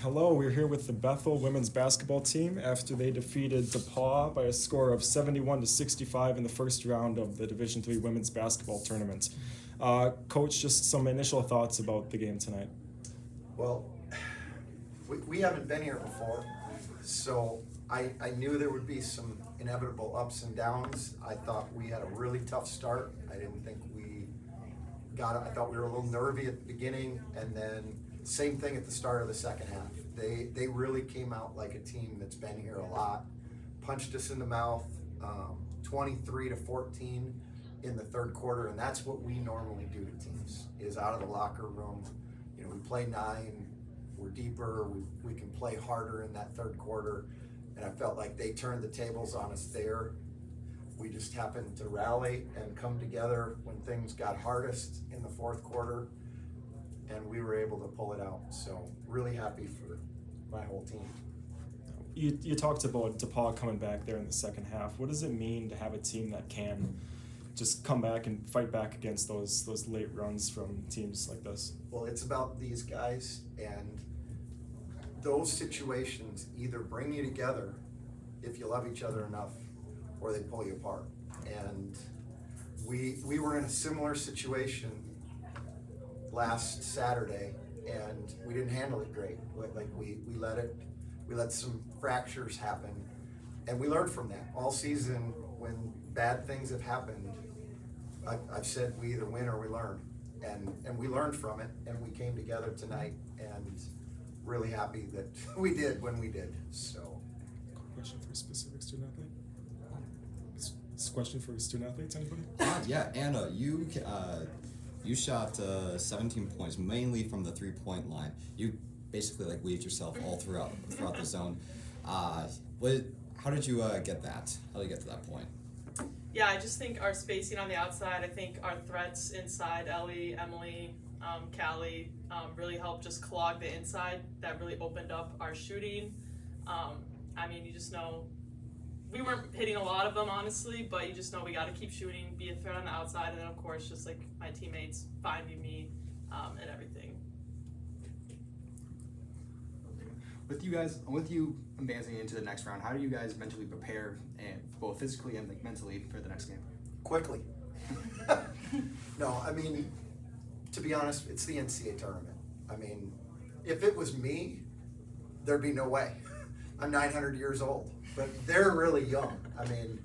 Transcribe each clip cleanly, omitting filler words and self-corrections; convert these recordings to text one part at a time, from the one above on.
Hello, we're here with the Bethel women's basketball team after they defeated DePauw by a score of 71-65 in the first round of the Division III women's basketball tournament. Coach, just some initial thoughts about the game tonight. Well, we haven't been here before, so I knew there would be some inevitable ups and downs. I thought we had a really tough start. I didn't think we got it. I thought we were a little nervy at the beginning, and then same thing at the start of the second half. They really came out like a team that's been here a lot, punched us in the mouth, 23-14 in the third quarter, and that's what we normally do to teams, is out of the locker room. You know, we play 9, we're deeper, we can play harder in that third quarter, and I felt like they turned the tables on us there. We just happened to rally and come together when things got hardest in the fourth quarter, and we were able to pull it out. So really happy for my whole team. You talked about DePauw coming back there in the second half. What does it mean to have a team that can just come back and fight back against those late runs from teams like this? Well, it's about these guys, and those situations either bring you together if you love each other enough, or they pull you apart. And we were in a similar situation last Saturday, and we didn't handle it great. Like we let some fractures happen, and we learned from that. All season, when bad things have happened, I've said we either win or we learn, and we learned from it, and we came together tonight, and really happy that we did when we did. So, Question for specific student athlete? Question for student athletes, anybody? Yeah, Anna, you shot 17 points, mainly from the three-point line. You basically weaved yourself all throughout the zone. How did you get that? How did you get to that point? Yeah, I just think our spacing on the outside, I think our threats inside, Ellie, Emily, Callie, really helped just clog the inside. That really opened up our shooting. I mean, you just know, we weren't hitting a lot of them, honestly, but you just know we got to keep shooting, be a threat on the outside, and then, of course, just like my teammates finding me and everything. With you advancing into the next round, how do you guys mentally prepare, and both physically and mentally, for the next game? quickly. No, I mean, to be honest, it's the NCAA tournament. I mean, if it was me, there'd be no way. I'm 900 years old, but they're really young. I mean,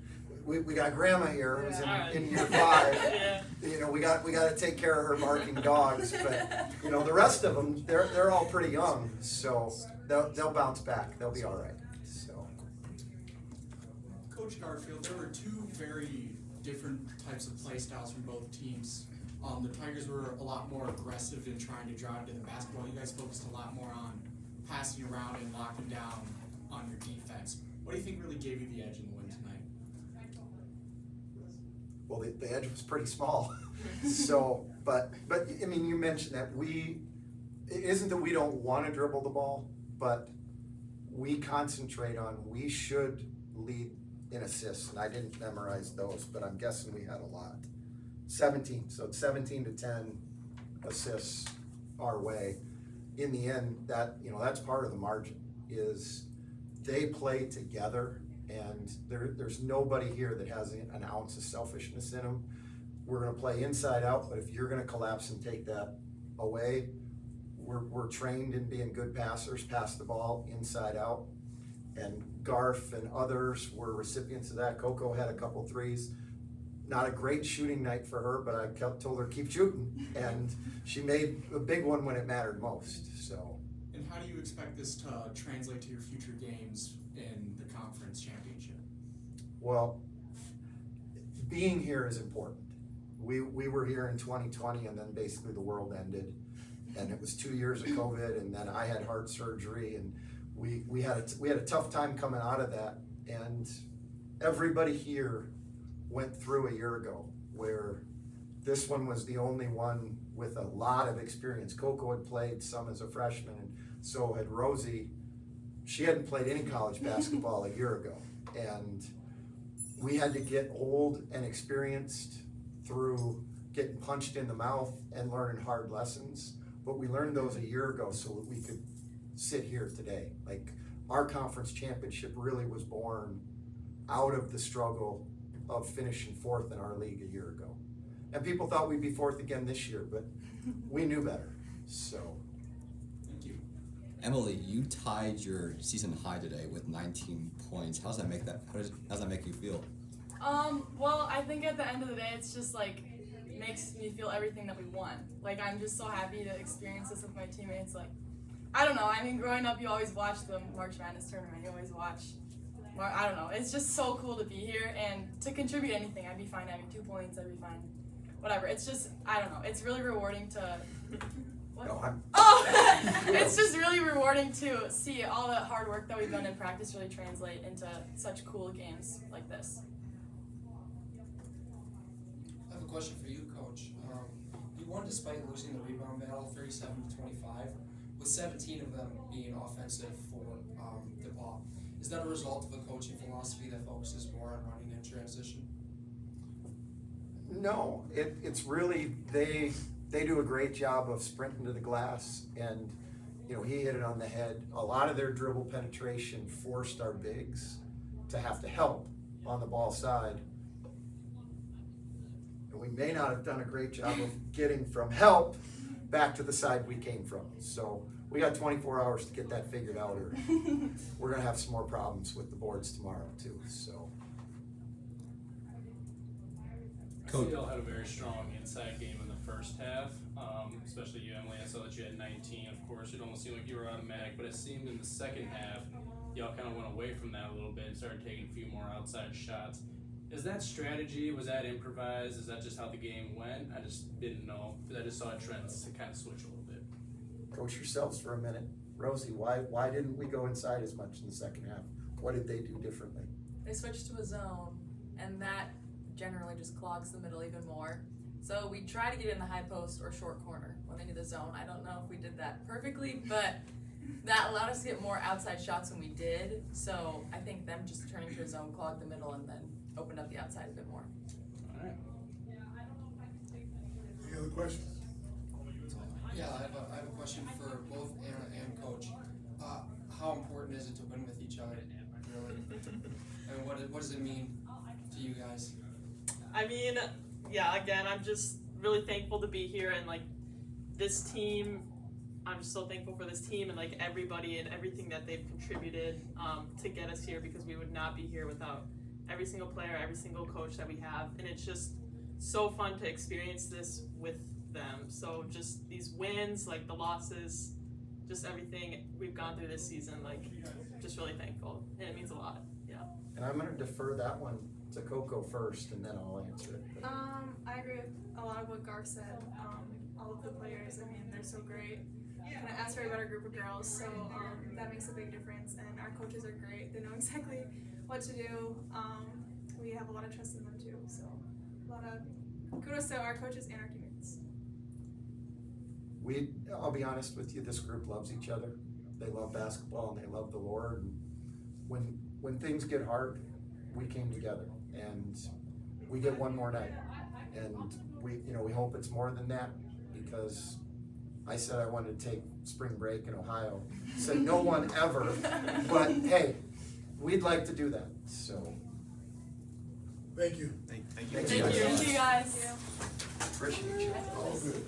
we got grandma here who's in year 5. Yeah. You know, we got to take care of her barking dogs, but you know, the rest of them, they're all pretty young, so they'll bounce back. They'll be all right. So, Coach Garfield, there were two very different types of play styles from both teams. The Tigers were a lot more aggressive in trying to drive to the basketball. You guys focused a lot more on passing around and locking down on your defense. What do you think really gave you the edge in the win tonight? well, the edge was pretty small. So, but I mean, you mentioned that it isn't that we don't want to dribble the ball, but we concentrate on we should lead in assists, and I didn't memorize those, but I'm guessing we had a lot. 17, so it's 17 to 10 assists our way. In the end, that's part of the margin, is they play together, and there's nobody here that has an ounce of selfishness in them. We're gonna play inside out, but if you're gonna collapse and take that away, we're trained in being good passers, pass the ball inside out. And Garf and others were recipients of that. Coco had a couple threes. Not a great shooting night for her, but I told her keep shooting, and she made a big one when it mattered most. So. And how do you expect this to translate to your future games in the conference championship? Well, being here is important. We were here in 2020, and then basically the world ended, and it was 2 years of COVID, and then I had heart surgery, and we had a tough time coming out of that, and everybody here went through a year ago where this one was the only one with a lot of experience. Coco had played some as a freshman, and so had Rosie. She hadn't played any college basketball a year ago, and we had to get old and experienced through getting punched in the mouth and learning hard lessons. But we learned those a year ago so that we could sit here today. Like, our conference championship really was born out of the struggle of finishing fourth in our league a year ago. And people thought we'd be fourth again this year, but we knew better, so. Thank you. Emily, you tied your season high today with 19 points. How does that make you feel? Well, I think at the end of the day, it's just like, makes me feel everything that we won. Like, I'm just so happy to experience this with my teammates. Like, I don't know, I mean, growing up, you always watch the March Madness tournament, you always watch, I don't know, it's just so cool to be here and to contribute anything. I'd be fine having 2 points, I'd be fine, whatever. It's just, I don't know, it's really rewarding to, what? No, It's just really rewarding to see all the hard work that we've done in practice really translate into such cool games like this. I have a question for you, Coach. You won despite losing the rebound battle 37-25, with 17 of them being offensive for DePauw. Is that a result of a coaching philosophy that focuses more on running in transition? No, it's really, they do a great job of sprinting to the glass, and he hit it on the head. A lot of their dribble penetration forced our bigs to have to help on the ball side. And we may not have done a great job of getting from help back to the side we came from. So we got 24 hours to get that figured out, or we're gonna have some more problems with the boards tomorrow too, so. Coach, y'all had a very strong inside game in the first half, especially you, Emily. I saw that you had 19. Of course, it almost seemed like you were automatic, but it seemed in the second half, y'all kind of went away from that a little bit and started taking a few more outside shots. Is that strategy? Was that improvised? Is that just how the game went? I just didn't know, because I just saw a trend to kind of switch a little bit. Coach yourselves for a minute. Rosie, why didn't we go inside as much in the second half? What did they do differently? They switched to a zone, and that generally just clogs the middle even more. So we try to get in the high post or short corner when they do the zone. I don't know if we did that perfectly, but that allowed us to get more outside shots than we did. So I think them just turning to a zone clogged the middle and then opened up the outside a bit more. All right. Any other questions? Yeah, I have a question for both Anna and Coach. How important is it to win with each other, really? And what does it mean to you guys? I mean, yeah, again, I'm just really thankful to be here, and like this team, I'm just so thankful for this team and like everybody and everything that they've contributed to get us here, because we would not be here without every single player, every single coach that we have. And it's just so fun to experience this with them. So just these wins, like the losses, just everything we've gone through this season, like just really thankful, and it means a lot. Yeah. And I'm gonna defer that one to Coco first, and then I'll answer it. I agree with a lot of what Gar said. All of the players, I mean, they're so great. Kind of asked for a better group of girls, so that makes a big difference. And our coaches are great. They know exactly what to do. We have a lot of trust in them too. So a lot of kudos to our coaches and our teammates. I'll be honest with you, this group loves each other. They love basketball and they love the Lord. And when things get hard, we came together, and we get one more night. And we hope it's more than that, because I said I wanted to take spring break in Ohio. Said no one ever, but hey, we'd like to do that. So Thank you. Thank you. Thank Thank you guys. appreciate you. All good.